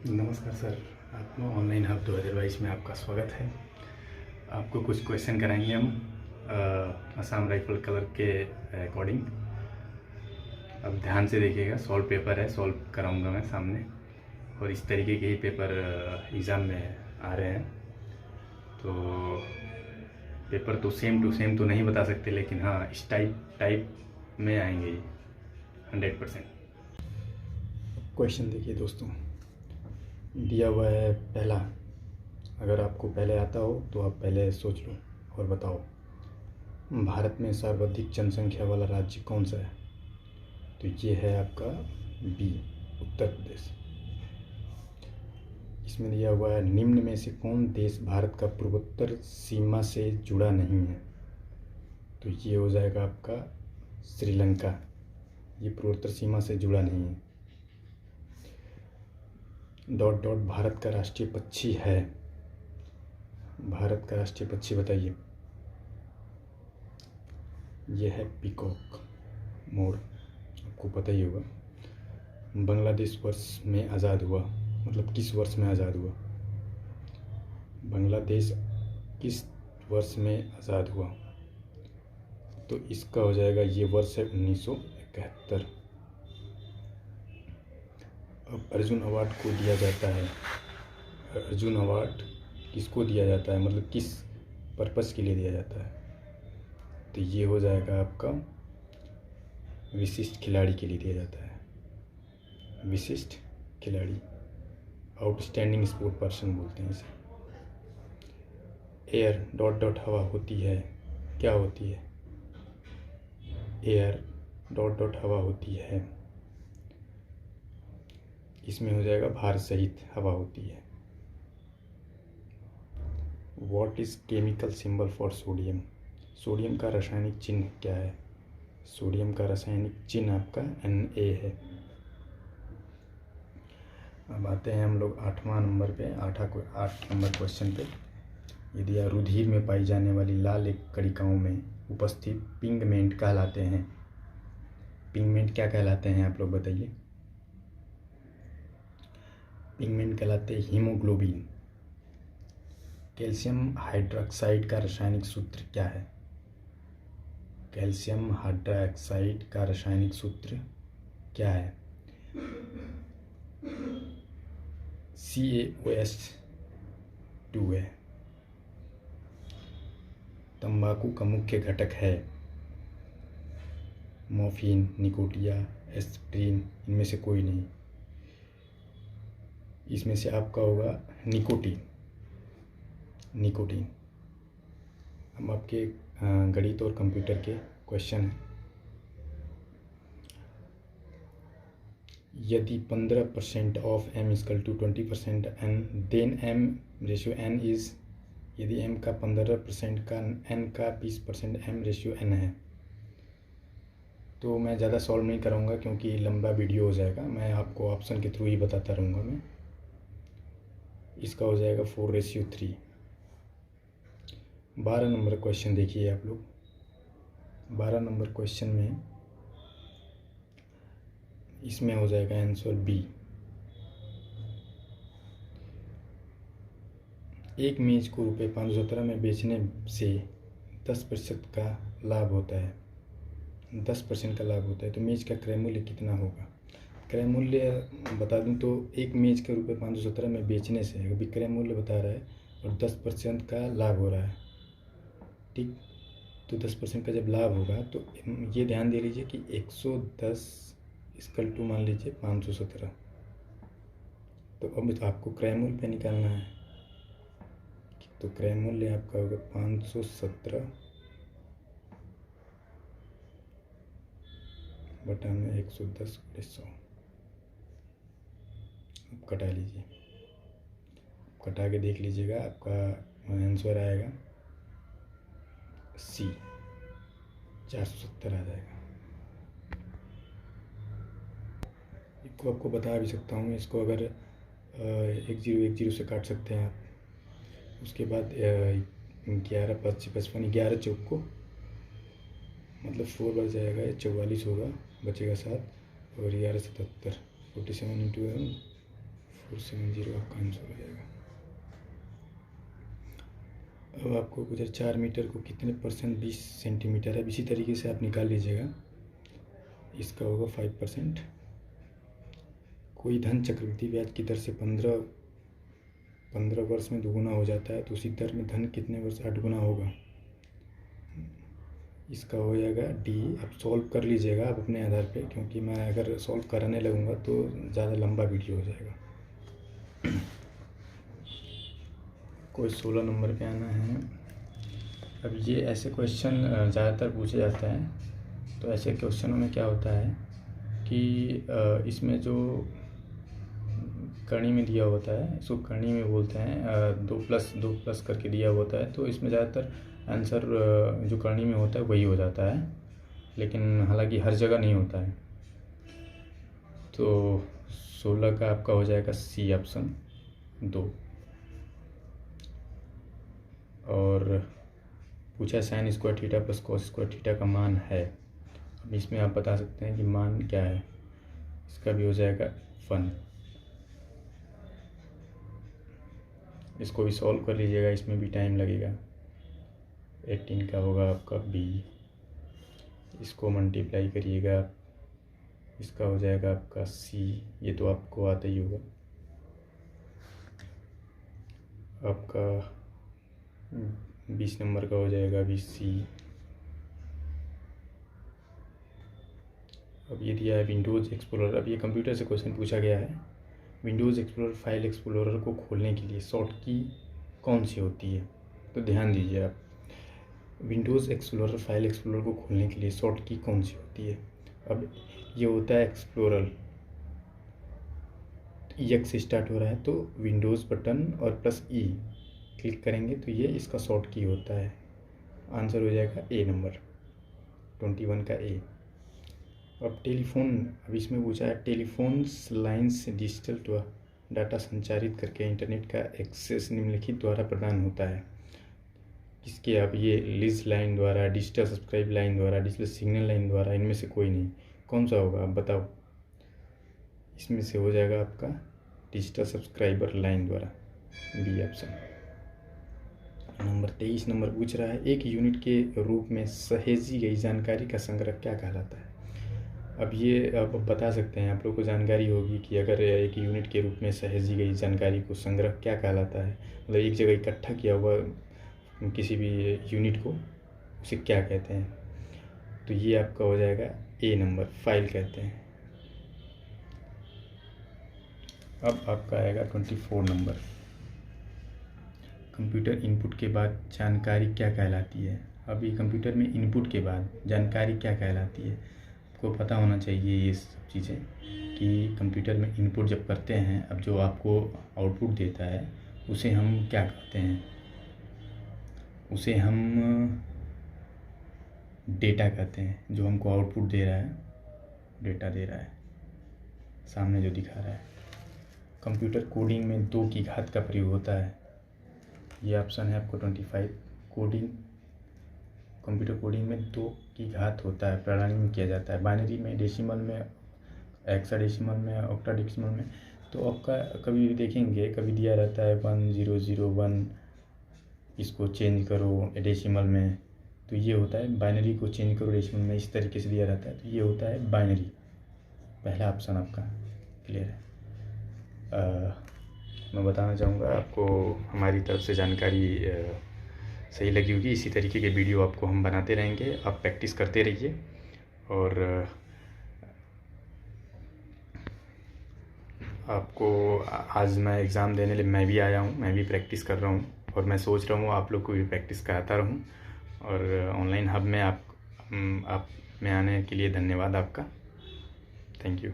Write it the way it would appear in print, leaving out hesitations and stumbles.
नमस्कार सर, आपको online hub 2022 में आपका स्वागत है। आपको कुछ क्वेश्चन कराएंगे हम असम राइफल कलर के अकॉर्डिंग। अब ध्यान से देखिएगा, सॉल्व पेपर है, सॉल्व कराऊंगा मैं सामने, और इस तरीके के ही पेपर एग्ज़ाम में आ रहे हैं। तो पेपर तो सेम टू सेम तो नहीं बता सकते, लेकिन हाँ इस टाइप में आएंगे ये 100%। क्वेश्चन देखिए दोस्तों, दिया हुआ है पहला। अगर आपको पहले आता हो तो आप पहले सोच लो और बताओ, भारत में सर्वाधिक जनसंख्या वाला राज्य कौन सा है? तो ये है आपका बी, उत्तर प्रदेश। इसमें दिया हुआ है निम्न में से कौन देश भारत का पूर्वोत्तर सीमा से जुड़ा नहीं है? तो ये हो जाएगा आपका श्रीलंका। ये पूर्वोत्तर सीमा से जुड़ा नहीं है। डॉट डॉट भारत का राष्ट्रीय पक्षी है। भारत का राष्ट्रीय पक्षी बताइए। यह है पीकॉक, मोर, आपको पता ही होगा। बांग्लादेश वर्ष में आज़ाद हुआ, मतलब किस वर्ष में आज़ाद हुआ? बांग्लादेश किस वर्ष में आज़ाद हुआ? तो इसका हो जाएगा, ये वर्ष है 1971। अब अर्जुन अवार्ड को दिया जाता है। अर्जुन अवार्ड किसको दिया जाता है, मतलब किस पर्पस के लिए दिया जाता है? तो ये हो जाएगा आपका विशिष्ट खिलाड़ी के लिए दिया जाता है। विशिष्ट खिलाड़ी, आउटस्टैंडिंग स्पोर्ट पर्सन बोलते हैं इसे। एयर डॉट डॉट हवा होती है, क्या होती है? एयर डॉट डॉट हवा होती है। इसमें हो जाएगा भार सहित हवा होती है। What is chemical symbol for sodium? Sodium का रासायनिक चिन्ह क्या है? सोडियम का रासायनिक चिन्ह आपका Na है। अब आते हैं हम लोग 8वां नंबर पे, 8 नंबर क्वेश्चन पे। यदि रुधिर में पाई जाने वाली लाल एक कणिकाओं में उपस्थित पिगमेंट कहलाते हैं। पिगमेंट क्या कहलाते हैं आप लोग बताइए? पिगमेंट कहलाते हैं हीमोग्लोबिन। कैल्शियम हाइड्रोक्साइड का रासायनिक सूत्र क्या है? कैल्शियम हाइड्रोक्साइड का रासायनिक सूत्र क्या है? CaOH2 है। तंबाकू का मुख्य घटक है मॉर्फिन, निकोटिया, एस्पिरिन, इनमें से कोई नहीं। इसमें से आपका होगा निकोटीन। निकोटीन। अब आपके गणित और कंप्यूटर के क्वेश्चन हैं। यदि 15% of m equal to 20% n, then m ratio n is, यदि m का 15% का n का 20% m रेशियो n है। तो मैं ज़्यादा सॉल्व नहीं कराऊंगा क्योंकि लंबा वीडियो हो जाएगा। मैं आपको ऑप्शन के थ्रू ही बताता रहूँगा मैं। इसका हो जाएगा 4:3। 12 नंबर क्वेश्चन देखिए आप लोग। 12 नंबर क्वेश्चन में इसमें हो जाएगा आंसर बी। एक मेज को ₹517 में बेचने से 10% का लाभ होता है। 10% का लाभ होता है, तो मेज का क्रय मूल्य कितना होगा? क्रय मूल्य बता दूं तो एक मेज के ₹517 में बेचने से विक्रय मूल्य बता रहा है और 10% का लाभ हो रहा है, ठीक। तो 10% का जब लाभ होगा तो ये ध्यान दे लीजिए कि 110 इक्वल टू मान लीजिए 517। तो अब आपको क्रय मूल्य पे निकालना है। तो क्रय मूल्य आपका होगा 517 बटा में 110 × 100। अब कटा लीजिए, कटा के देख लीजिएगा, आपका आंसर आएगा सी, 470 आ जाएगा। इसको आपको बता भी सकता हूँ। इसको अगर 1010 से काट सकते हैं आप। उसके बाद 11 5 55, 11 चौक को मतलब 4 बच जाएगा, 44 होगा, बचेगा 7 और 11 77, 47 × 470 आपका आंसर हो जाएगा। अब आपको पूछा 4 मीटर को कितने परसेंट 20 सेंटीमीटर है। अब इसी तरीके से आप निकाल लीजिएगा, इसका होगा 5%। कोई धन चक्रवृद्धि ब्याज की दर से 15 वर्ष में दोगुना हो जाता है, तो उसी दर में धन कितने वर्ष 8 गुना होगा। इसका हो जाएगा डी। आप सॉल्व कर लीजिएगा आप अपने आधार पे, क्योंकि मैं अगर सॉल्व कराने लगूँगा तो ज़्यादा लंबा वीडियो हो जाएगा। कोई 16 नंबर पे आना है। अब ये ऐसे क्वेश्चन ज़्यादातर पूछे जाते हैं। तो ऐसे क्वेश्चनों में क्या होता है कि इसमें जो करनी में दिया होता है, इसको करनी में बोलते हैं, 2+2+ करके दिया होता है। तो इसमें ज़्यादातर आंसर जो करनी में होता है वही हो जाता है, लेकिन हालांकि हर जगह नहीं होता है। तो 16 का आपका हो जाएगा सी ऑप्शन 2। और पूछा sine square theta plus cos square theta का मान है। अब इसमें आप बता सकते हैं कि मान क्या है। इसका भी हो जाएगा 1। इसको भी सॉल्व कर लीजिएगा, इसमें भी टाइम लगेगा। 18 का होगा आपका बी। इसको मल्टीप्लाई करिएगा, इसका हो जाएगा आपका सी। ये तो आपको आता ही होगा। आपका 20 नंबर का हो जाएगा बी सी। अब ये दिया है विंडोज़ एक्सप्लोरर। अब ये कंप्यूटर से क्वेश्चन पूछा गया है। विंडोज़ एक्सप्लोरर फाइल एक्सप्लोरर को खोलने के लिए शॉर्ट की कौन सी होती है। तो ध्यान दीजिए आप, विंडोज़ एक्सप्लोरर फाइल एक्सप्लोरर को खोलने के लिए शॉर्ट की कौन सी होती है। अब ये होता है एक्सप्लोरर, EX से स्टार्ट हो रहा है, तो विंडोज़ बटन और प्लस E क्लिक करेंगे तो ये इसका शॉर्ट की होता है। आंसर हो जाएगा ए नंबर 21 का ए। अब टेलीफोन, अब इसमें पूछा है टेलीफोन लाइन से डिजिटल डाटा संचारित करके इंटरनेट का एक्सेस निम्नलिखित द्वारा प्रदान होता है। किसके। अब ये लीज लाइन द्वारा, डिजिटल सब्सक्राइब लाइन द्वारा, डिजिटल सिग्नल लाइन द्वारा, इनमें से कोई नहीं। कौन सा होगा आप बताओ। इसमें से हो जाएगा आपका डिजिटल सब्सक्राइबर लाइन द्वारा, बी ऑप्शन। नंबर 23 नंबर पूछ रहा है एक यूनिट के रूप में सहेजी गई जानकारी का संग्रह क्या कहलाता है। अब ये आप बता सकते हैं, आप लोग को जानकारी होगी कि अगर एक यूनिट के रूप में सहेजी गई जानकारी को संग्रह क्या कहलाता है। मतलब एक जगह इकट्ठा किया हुआ किसी भी यूनिट को, उसे क्या कहते हैं। तो ये आपका हो जाएगा ए नंबर, फाइल कहते हैं। अब आपका आएगा 24 नंबर। कंप्यूटर इनपुट के बाद जानकारी क्या कहलाती है। अब ये कंप्यूटर में इनपुट के बाद जानकारी क्या कहलाती है, आपको पता होना चाहिए ये सब चीज़ें कि कंप्यूटर में इनपुट जब करते हैं, अब जो आपको आउटपुट देता है उसे हम क्या कहते हैं। उसे हम डेटा कहते हैं। जो हमको आउटपुट दे रहा है, डेटा दे रहा है, सामने जो दिखा रहा है। कंप्यूटर कोडिंग में 2 की घात का प्रयोग होता है। ये ऑप्शन है आपको 25। कोडिंग, कंप्यूटर कोडिंग में 2 की घात होता है, प्रणाली में किया जाता है। बाइनरी में, डेसिमल में, हेक्साडेसिमल में, ऑक्टाडेसिमल में। तो आपका कभी भी देखेंगे, कभी दिया रहता है 1001, इसको चेंज करो डेसिमल में, तो ये होता है बाइनरी को चेंज करो डेसिमल में, इस तरीके से दिया रहता है। तो ये होता है बाइनरी। पहला ऑप्शन आपका क्लियर है। मैं बताना चाहूँगा आपको, हमारी तरफ से जानकारी सही लगी होगी। इसी तरीके के वीडियो आपको हम बनाते रहेंगे, आप प्रैक्टिस करते रहिए। और आपको आज मैं एग्ज़ाम देने लिए मैं भी आया हूँ, मैं भी प्रैक्टिस कर रहा हूँ, और मैं सोच रहा हूँ आप लोग को भी प्रैक्टिस कराता रहूँ। और ऑनलाइन हब में आप में आने के लिए धन्यवाद आपका। Thank you.